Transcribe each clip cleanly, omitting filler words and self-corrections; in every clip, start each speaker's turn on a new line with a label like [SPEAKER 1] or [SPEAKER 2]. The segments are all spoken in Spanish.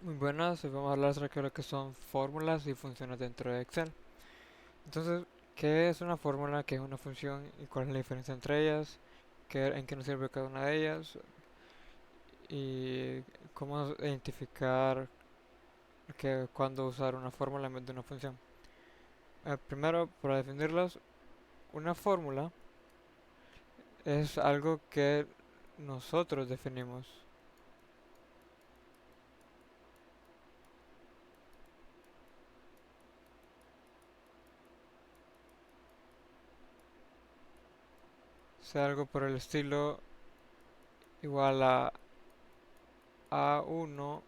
[SPEAKER 1] Muy buenas, hoy vamos a hablar acerca de lo que son fórmulas y funciones dentro de Excel. Entonces, ¿qué es una fórmula? ¿Qué es una función? ¿Y cuál es la diferencia entre ellas? ¿En qué nos sirve cada una de ellas? ¿Y cómo identificar cuándo usar una fórmula en vez de una función? Primero, para definirlas, una fórmula es algo que nosotros definimos. Sea algo por el estilo igual a A1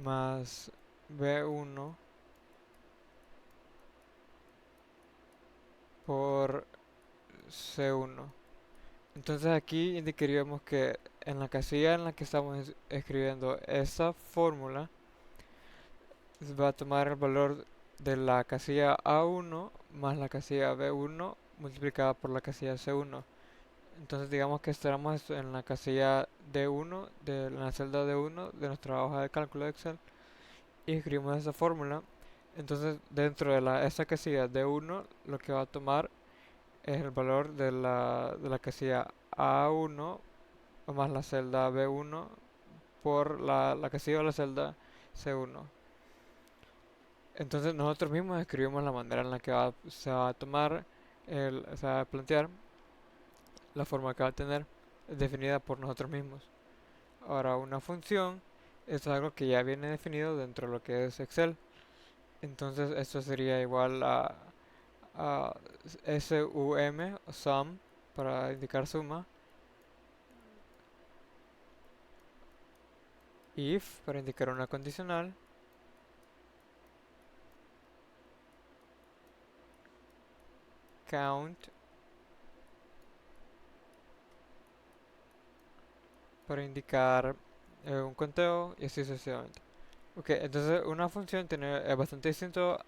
[SPEAKER 1] más B1 por C1. Entonces aquí indicaríamos que en la casilla en la que estamos escribiendo esa fórmula va a tomar el valor de la casilla A1 más la casilla B1 multiplicada por la casilla C1. Entonces digamos que estaremos en la casilla D1, en la celda D1 de nuestra hoja de cálculo de Excel y escribimos esa fórmula. Entonces dentro de esa casilla D1 lo que va a tomar es el valor de la casilla A1 más la celda B1 por la casilla o la celda C1. Entonces nosotros mismos escribimos la manera en la que se va a tomar, se va a plantear la forma que va a tener definida por nosotros mismos. Ahora una función es algo que ya viene definido dentro de lo que es Excel. Entonces esto sería igual a sum para indicar suma, if para indicar una condicional, count para indicar un conteo y así sucesivamente. Ok, entonces una función es bastante distinto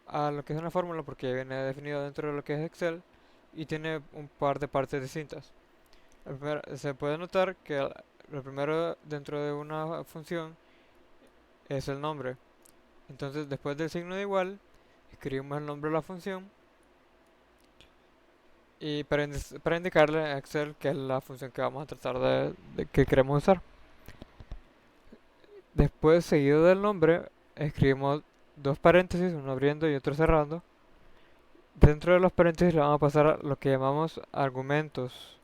[SPEAKER 1] a lo que es una fórmula porque viene definido dentro de lo que es Excel y tiene un par de partes distintas. Se puede notar que lo primero dentro de una función es el nombre. Entonces después del signo de igual escribimos el nombre de la función y para indicarle a Excel que es la función que vamos a tratar de que queremos usar. Después, seguido del nombre, escribimos dos paréntesis, uno abriendo y otro cerrando. Dentro de los paréntesis le vamos a pasar lo que llamamos argumentos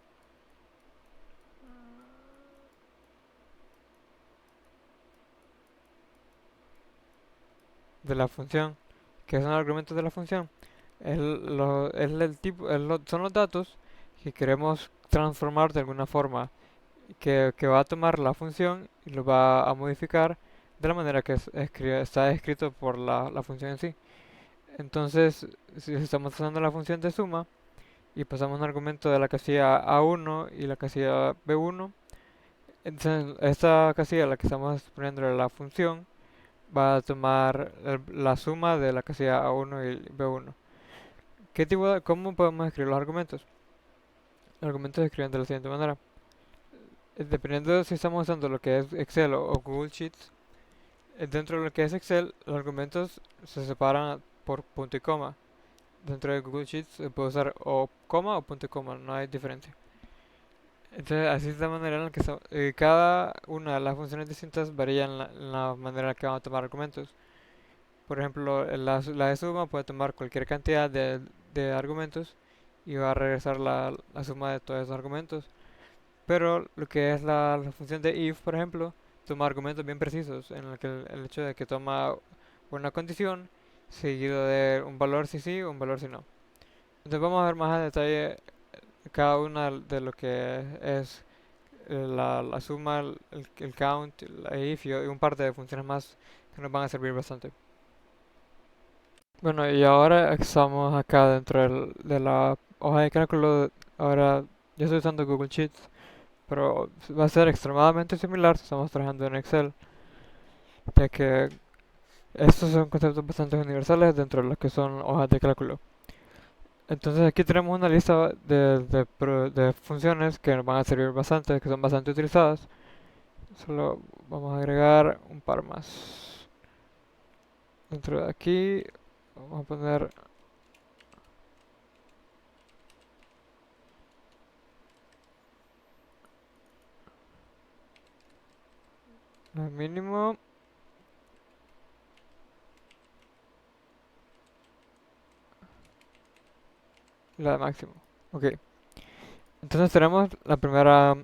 [SPEAKER 1] de la función. ¿Qué son los argumentos de la función? Es el tipo, son los datos que queremos transformar de alguna forma, que va a tomar la función y lo va a modificar de la manera que está escrito por la función en sí. Entonces, si estamos usando la función de suma y pasamos un argumento de la casilla A1 y la casilla B1, entonces esta casilla, la que estamos poniendo la función, va a tomar la suma de la casilla A1 y B1. ¿Cómo podemos escribir los argumentos? Los argumentos se escriben de la siguiente manera. Dependiendo de si estamos usando lo que es Excel o Google Sheets, dentro de lo que es Excel, los argumentos se separan por punto y coma. Dentro de Google Sheets se puede usar o coma o punto y coma, no hay diferencia. Entonces, así es la manera en la que cada una de las funciones distintas varía en la manera en la que van a tomar argumentos. Por ejemplo, la de suma puede tomar cualquier cantidad de argumentos y va a regresar la suma de todos esos argumentos. Pero lo que es la función de if, por ejemplo, toma argumentos bien precisos, en el que el hecho de que toma una condición seguido de un valor si sí o un valor si no. Entonces vamos a ver más a detalle cada una de lo que es la suma, el count, la if y un par de funciones más que nos van a servir bastante. Bueno, y ahora estamos acá dentro de la hoja de cálculo. Ahora yo estoy usando Google Sheets, pero va a ser extremadamente similar si estamos trabajando en Excel, ya que estos son conceptos bastante universales dentro de lo que son hojas de cálculo. Entonces aquí tenemos una lista de funciones que nos van a servir bastante, que son bastante utilizadas. Solo vamos a agregar un par más. Dentro de aquí vamos a poner el mínimo. Y la de máximo. Ok. Entonces tenemos la primera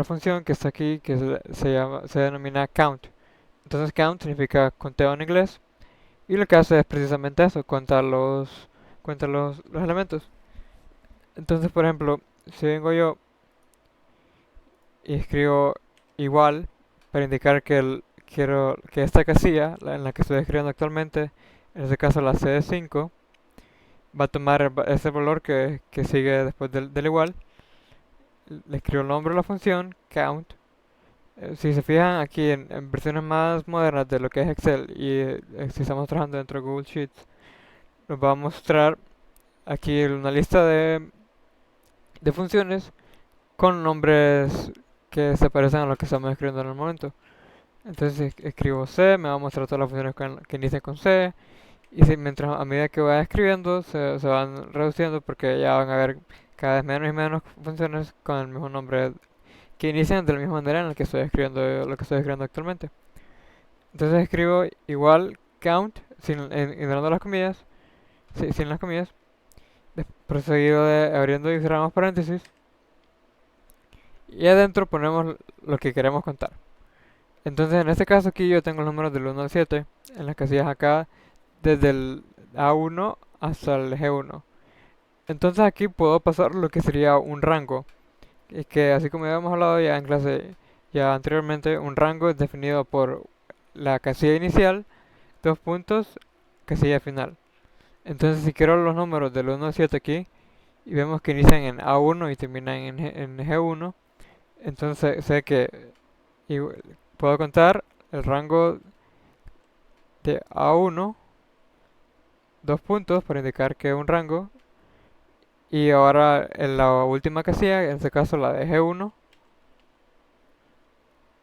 [SPEAKER 1] función que está aquí, que se denomina count. Entonces count significa conteo en inglés. Y lo que hace es precisamente eso, cuenta los elementos. Entonces, por ejemplo, si vengo yo y escribo igual para indicar quiero que esta casilla, en la que estoy escribiendo actualmente, en este caso la CD5, va a tomar ese valor que sigue después del igual. Le escribo el nombre de la función, count. Si se fijan aquí en versiones más modernas de lo que es Excel y si estamos trabajando dentro de Google Sheets, nos va a mostrar aquí una lista de funciones con nombres que se parecen a lo que estamos escribiendo en el momento. Entonces si escribo C, me va a mostrar todas las funciones que inician con C. Y si, mientras a medida que vaya escribiendo, se van reduciendo porque ya van a haber cada vez menos y menos funciones con el mismo nombre que inician de la misma manera en la que estoy escribiendo lo que estoy escribiendo actualmente. Entonces escribo igual count, ignorando las comillas, sin las comillas, proseguido de abriendo y cerramos paréntesis. Y adentro ponemos lo que queremos contar. Entonces en este caso aquí yo tengo los números del 1 al 7 en las casillas acá desde el A1 hasta el G1. Entonces aquí puedo pasar lo que sería un rango. Y que así como habíamos hablado ya en clase ya anteriormente, un rango es definido por la casilla inicial, dos puntos, casilla final. Entonces si quiero los números del 1 al 7 aquí, y vemos que inician en A1 y terminan en G1, entonces sé que puedo contar el rango de A1, dos puntos para indicar que es un rango, y ahora en la última casilla, en este caso la de G1,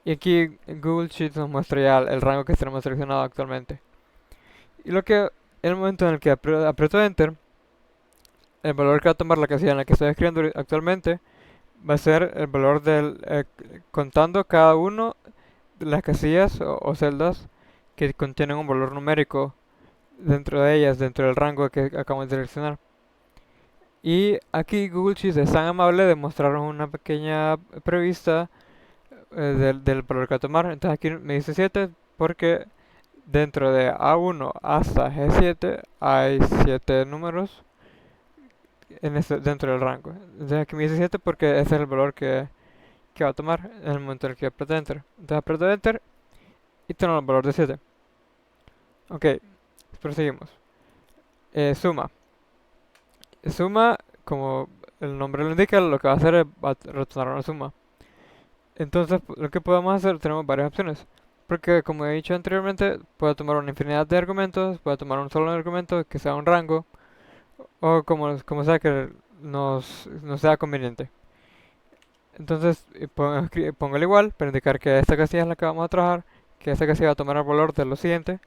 [SPEAKER 1] y aquí en Google Sheets nos muestra ya el rango que tenemos seleccionado actualmente. Y lo que en el momento en el que aprieto Enter, el valor que va a tomar la casilla en la que estoy escribiendo actualmente va a ser el valor contando cada uno de las casillas o celdas que contienen un valor numérico dentro de ellas, dentro del rango que acabamos de seleccionar. Y aquí Google Sheets es tan amable de mostrarnos una pequeña prevista del valor que va a tomar. Entonces aquí me dice 7 porque dentro de A1 hasta G7 hay 7 números dentro del rango. Entonces aquí me dice 7 porque ese es el valor que va a tomar en el momento en el que aprieto Enter. Entonces aprieto Enter y tengo el valor de 7. Ok, proseguimos. Suma. Suma, como el nombre lo indica, lo que va a hacer es va a retornar una suma. Entonces, lo que podemos hacer, tenemos varias opciones. Porque, como he dicho anteriormente, puedo tomar una infinidad de argumentos, puedo tomar un solo argumento que sea un rango, o como sea que nos sea conveniente. Entonces, pongo el igual para indicar que esta casilla es la que vamos a trabajar, que esta casilla va a tomar el valor de lo siguiente,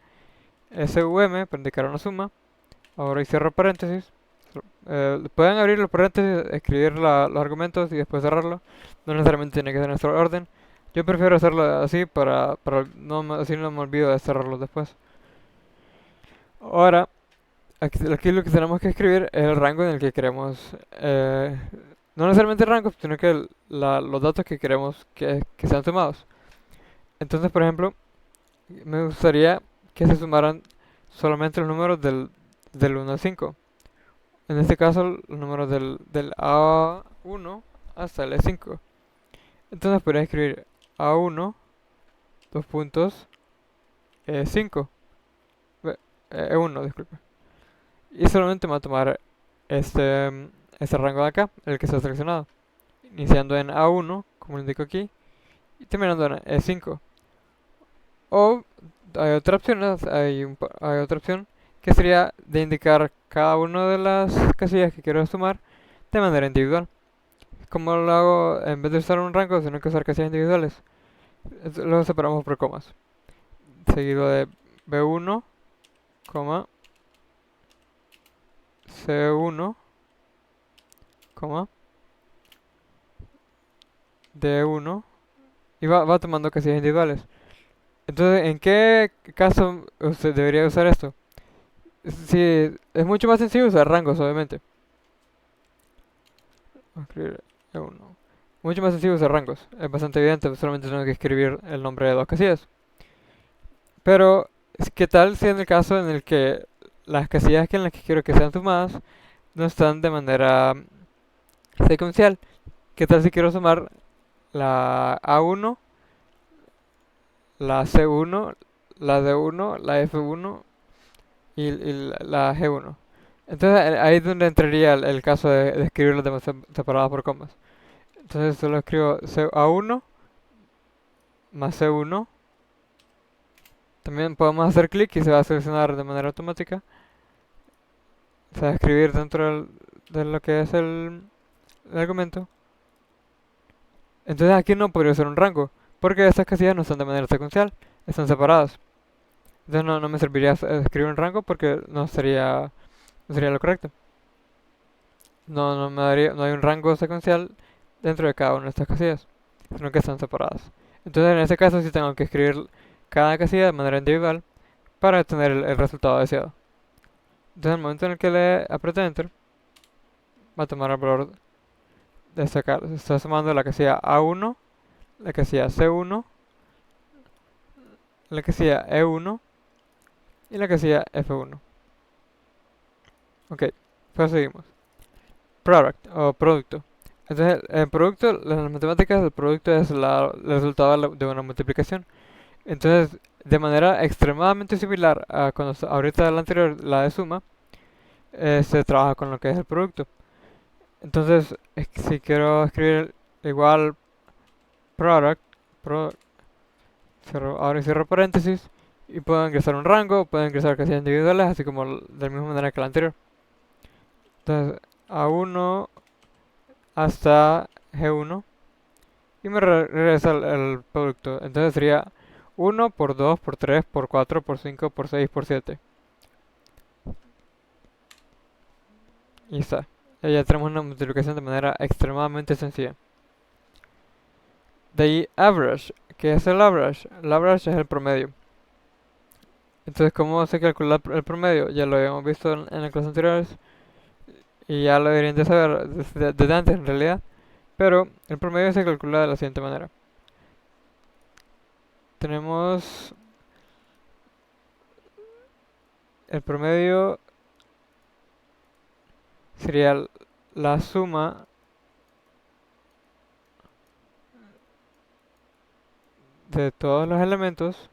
[SPEAKER 1] SUM para indicar una suma. Ahora y cierro paréntesis. Pueden abrir los paréntesis, escribir los argumentos y después cerrarlo. No necesariamente tiene que ser en este orden. Yo prefiero hacerlo así para así no me olvido de cerrarlos después. Ahora, aquí lo que tenemos que escribir es el rango en el que queremos, no necesariamente el rango, sino que los datos que queremos que sean sumados. Entonces, por ejemplo, me gustaría que se sumaran solamente los números del 1 al 5. En este caso, los números del A1 hasta el E5. Entonces podría escribir A1, dos puntos, E5, E1, disculpe. Y solamente me va a tomar este rango de acá, el que está seleccionado. Iniciando en A1, como lo indico aquí, y terminando en E5. O hay otra opción, hay otra opción que sería de indicar cada una de las casillas que quiero sumar de manera individual. ¿Cómo lo hago? En vez de usar un rango, sino que usar casillas individuales. Lo separamos por comas. Seguido de B1, coma, C1, coma, D1. Y va tomando casillas individuales. Entonces, ¿en qué caso usted debería usar esto? Sí, es mucho más sencillo usar rangos, obviamente. Voy a escribir E1. Mucho más sencillo usar rangos. Es bastante evidente, solamente tengo que escribir el nombre de dos casillas. Pero, ¿qué tal si en el caso en el que las casillas en las que quiero que sean sumadas no están de manera secuencial? ¿Qué tal si quiero sumar la A1, la C1, la D1, la F1 y la G1? Entonces ahí es donde entraría el caso de escribirlos separados por comas. Entonces solo escribo A1 más C1. También podemos hacer clic y se va a seleccionar de manera automática. Se va a escribir dentro de lo que es el argumento. Entonces aquí no podría ser un rango, porque estas casillas no están de manera secuencial, están separadas. Entonces no me serviría escribir un rango porque no sería lo correcto. No hay un rango secuencial dentro de cada una de estas casillas, sino que están separadas. Entonces en ese caso sí tengo que escribir cada casilla de manera individual para obtener el resultado deseado. Entonces en el momento en el que le apriete Enter, va a tomar el valor de sacar. Se está sumando la casilla A1, la casilla C1, la casilla E1 y la casilla F1. Ok, pues seguimos. Product o producto. Entonces, el producto, las matemáticas, el producto es el resultado de una multiplicación. Entonces, de manera extremadamente similar a cuando ahorita la anterior, la de suma, se trabaja con lo que es el producto. Entonces, si quiero escribir igual product, pro, ahora cierro paréntesis, y puedo ingresar un rango, puedo ingresar casillas individuales, así como de la misma manera que la anterior. Entonces, A1 hasta G1 y me regresa el producto. Entonces sería 1 por 2 por 3 por 4 por 5 por 6 por 7. Y está. Y ya tenemos una multiplicación de manera extremadamente sencilla. De ahí average. ¿Qué es el average? El average es el promedio. Entonces, ¿cómo se calcula el promedio? Ya lo habíamos visto en las clases anteriores y ya lo deberían de saber desde antes en realidad. Pero el promedio se calcula de la siguiente manera. Tenemos el promedio sería la suma de todos los elementos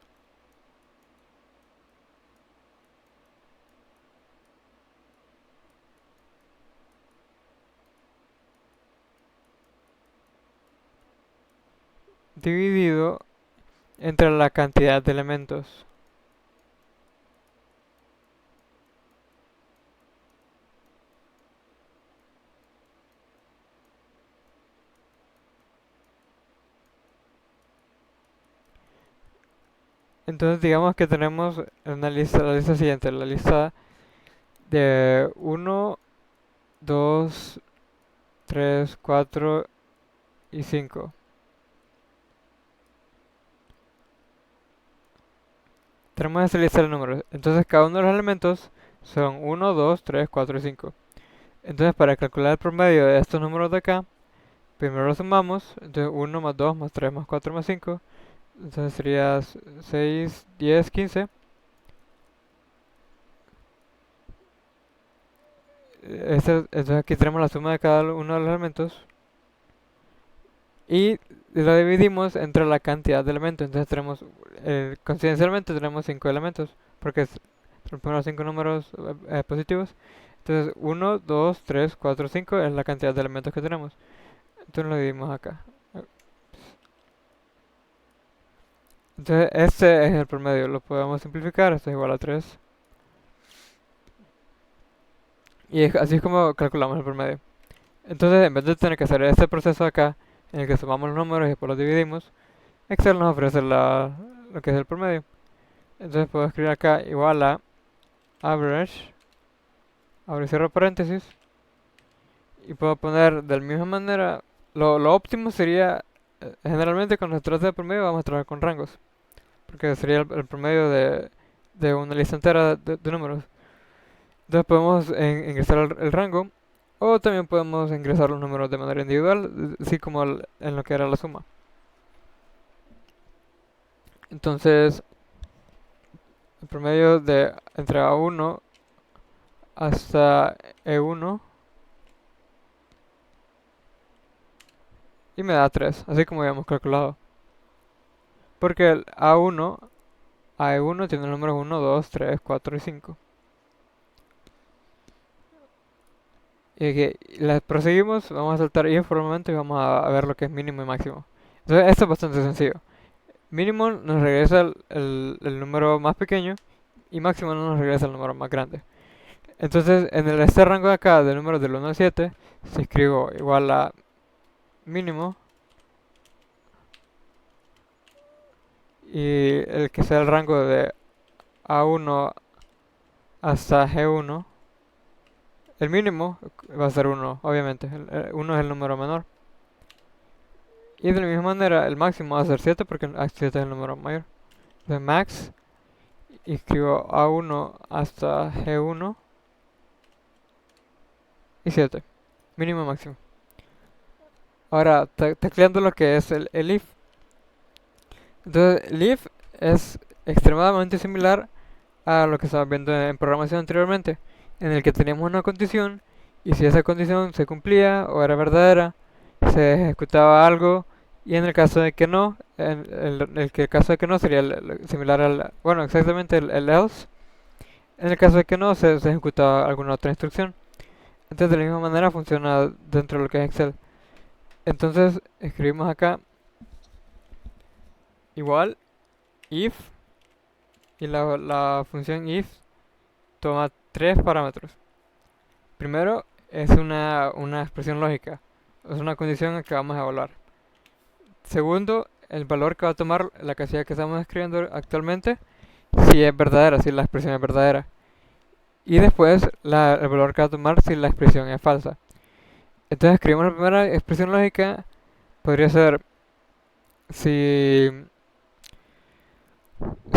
[SPEAKER 1] dividido entre la cantidad de elementos. Entonces digamos que tenemos una lista, la lista siguiente, la lista de 1, 2, 3, 4 y 5. Tenemos esa lista de números. Entonces cada uno de los elementos son 1, 2, 3, 4 y 5. Entonces para calcular el promedio de estos números de acá, primero los sumamos. Entonces 1 más 2 más 3 más 4 más 5. Entonces sería 6, 10, 15. Entonces aquí tenemos la suma de cada uno de los elementos. Y lo dividimos entre la cantidad de elementos. Entonces tenemos, coincidencialmente tenemos 5 elementos. Porque los primeros 5 números positivos. Entonces 1, 2, 3, 4, 5 es la cantidad de elementos que tenemos. Entonces lo dividimos acá. Entonces este es el promedio. Lo podemos simplificar. Esto es igual a 3. Y así es como calculamos el promedio. Entonces, en vez de tener que hacer este proceso acá, en el que sumamos los números y después los dividimos, Excel nos ofrece lo que es el promedio. Entonces puedo escribir acá igual a average, abro y cierro paréntesis, y puedo poner de la misma manera, lo óptimo sería, generalmente cuando se trata de promedio vamos a trabajar con rangos, porque sería el promedio de una lista entera de números. Entonces podemos ingresar el rango, o también podemos ingresar los números de manera individual, así como en lo que era la suma. Entonces, el promedio de entre A1 hasta E1 y me da 3, así como habíamos calculado. Porque el A1 a E1 tiene los números 1, 2, 3, 4 y 5. Y que las proseguimos, vamos a saltar if por el momento y vamos a ver lo que es mínimo y máximo. Entonces esto es bastante sencillo. Mínimo nos regresa el número más pequeño y máximo nos regresa el número más grande. Entonces en este rango de acá, de números del 1 al 7, si escribo igual a mínimo y el que sea el rango de A1 hasta G1, el mínimo va a ser 1, obviamente. 1 es el número menor. Y de la misma manera, el máximo va a ser 7 porque 7 es el número mayor. Entonces, max, y escribo A1 hasta G1 y 7. Mínimo y máximo. Ahora, tecleando lo que es el if. Entonces, el if es extremadamente similar a lo que estábamos viendo en programación anteriormente, en el que teníamos una condición y si esa condición se cumplía o era verdadera, se ejecutaba algo y en el caso de que no, el caso de que no sería similar al, bueno, exactamente el else. En el caso de que no, se ejecutaba alguna otra instrucción. Entonces de la misma manera funciona dentro de lo que es Excel. Entonces escribimos acá igual if y la función if toma tres parámetros. Primero es una expresión lógica, es una condición que vamos a evaluar. Segundo, el valor que va a tomar la casilla que estamos escribiendo actualmente, si es verdadera, si la expresión es verdadera. Y después el valor que va a tomar si la expresión es falsa. Entonces escribimos la primera expresión lógica, podría ser si,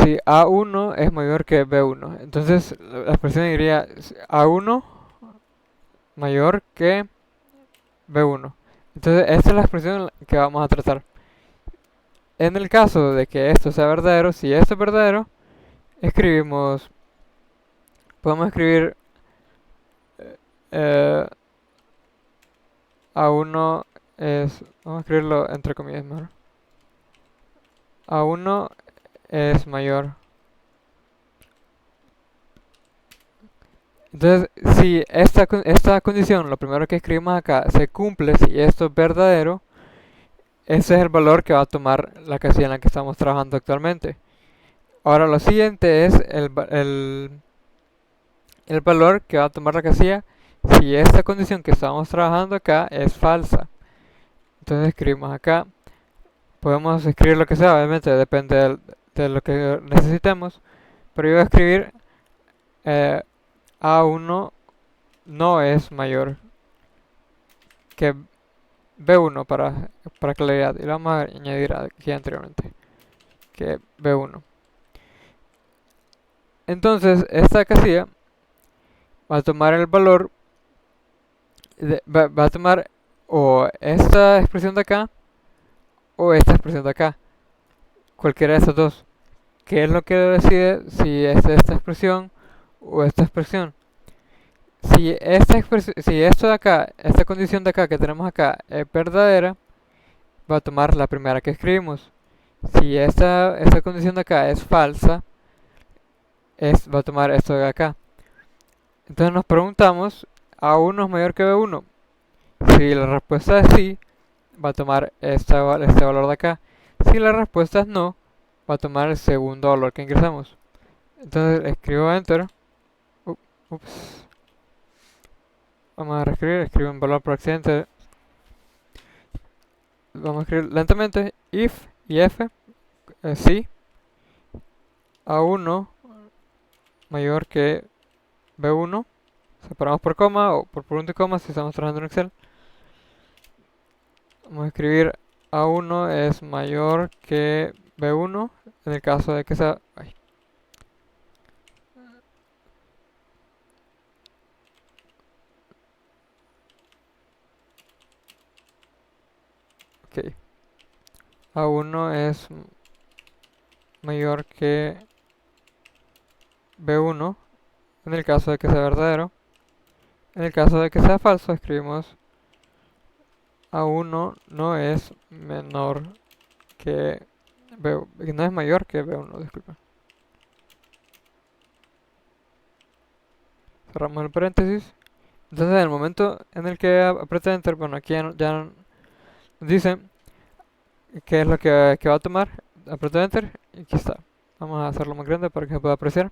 [SPEAKER 1] si A1 es mayor que B1. Entonces la expresión diría A1 mayor que B1. Entonces esta es la expresión que vamos a tratar. En el caso de que esto sea verdadero, si esto es verdadero, podemos escribir eh, A1 vamos a escribirlo entre comillas mejor. A1 es mayor. Entonces, si esta condición, lo primero que escribimos acá, se cumple, si esto es verdadero, ese es el valor que va a tomar la casilla en la que estamos trabajando actualmente. Ahora lo siguiente es el valor que va a tomar la casilla si esta condición que estamos trabajando acá es falsa. Entonces escribimos acá, podemos escribir lo que sea, obviamente depende de lo que necesitemos, pero yo voy a escribir A1 no es mayor que B1 para claridad, y lo vamos a añadir aquí anteriormente, que B1. Entonces esta casilla va a tomar el valor, va a tomar o esta expresión de acá o esta expresión de acá, cualquiera de estas dos. ¿Qué es lo que decide si es esta expresión o esta expresión? Si esto de acá, esta condición de acá que tenemos acá es verdadera, va a tomar la primera que escribimos. Si esta condición de acá es falsa, va a tomar esto de acá. Entonces nos preguntamos, ¿A1 es mayor que B1? Si la respuesta es sí, va a tomar este valor de acá. Si la respuesta es no, va a tomar el segundo valor que ingresamos. Entonces escribo enter. Ups. Vamos a reescribir, escribe un valor por accidente. Vamos a escribir lentamente. If y f, si a1 mayor que b1. Separamos por coma o por punto y coma si estamos trabajando en Excel. Vamos a escribir a1 es mayor que b1 en el caso de que sea... ay, ok. A1 es mayor que b1 en el caso de que sea verdadero. En el caso de que sea falso, escribimos A1 no es menor que B, no es mayor que B1, disculpa. Cerramos el paréntesis. Entonces, en el momento en el que apriete Enter, bueno, aquí ya nos dice qué es lo que va a tomar. Apriete Enter y aquí está. Vamos a hacerlo más grande para que se pueda apreciar.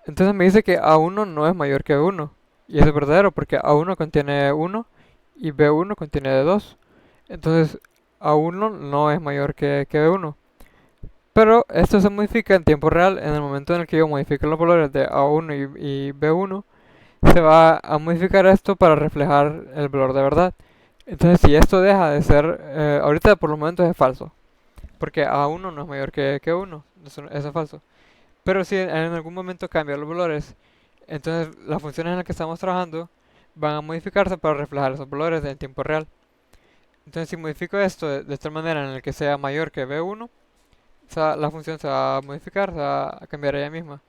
[SPEAKER 1] Entonces me dice que A1 no es mayor que B1. Y eso es verdadero porque A1 contiene 1 y B1 contiene 2. Entonces A1 no es mayor que B1. Pero esto se modifica en tiempo real. En el momento en el que yo modifique los valores de A1 y B1, se va a modificar esto para reflejar el valor de verdad. Entonces si esto deja de ser, ahorita por los momentos es falso. Porque A1 no es mayor que 1. Eso es falso. Pero si en algún momento cambia los valores, entonces las funciones en las que estamos trabajando van a modificarse para reflejar esos valores en tiempo real. Entonces si modifico esto de tal manera en el que sea mayor que B1, la función se va a modificar, se va a cambiar ella misma.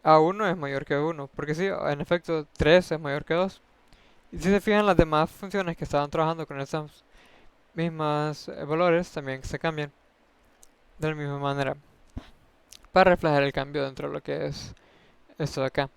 [SPEAKER 1] A1 es mayor que B1, porque sí, en efecto 3 es mayor que 2. Y si se fijan, las demás funciones que estaban trabajando con estos mismos valores también se cambian de la misma manera para reflejar el cambio dentro de lo que es esto de acá.